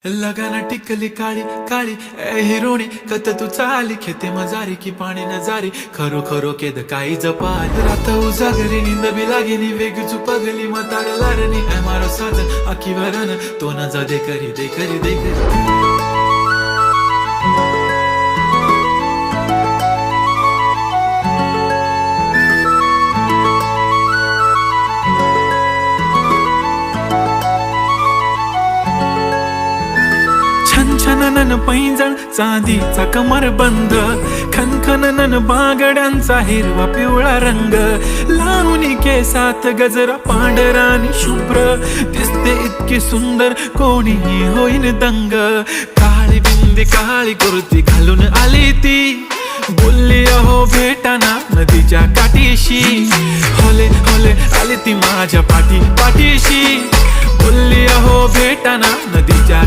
लगाना टिकली काळी काळी ए हिरोणी कत तू चाली खेते मजारी की पाणी नजारी खरो खरो केद काही जपाल रात उजागरी निंद बी लागेनी वेग चुपगली मतार लारणी ए मारो साथ आखी वरन तो न जा दे करी दे करी दे करी छनछनन पैंजण चांदीचा कमर बंद खनखनन बागड्यांचा हिरवा पिवळा रंग लावणी केसात गजरा पांढरा आणि शुभ्र दिसते इतकी सुंदर कोणीही होईन दंग काळी बिंदी काळी कुर्ती घालून आली ती बोलली अहो भेटाना नदीच्या काठीशी होले होले आली ती माझ्या पाठीशी बोलली अहो भेटाना नदीच्या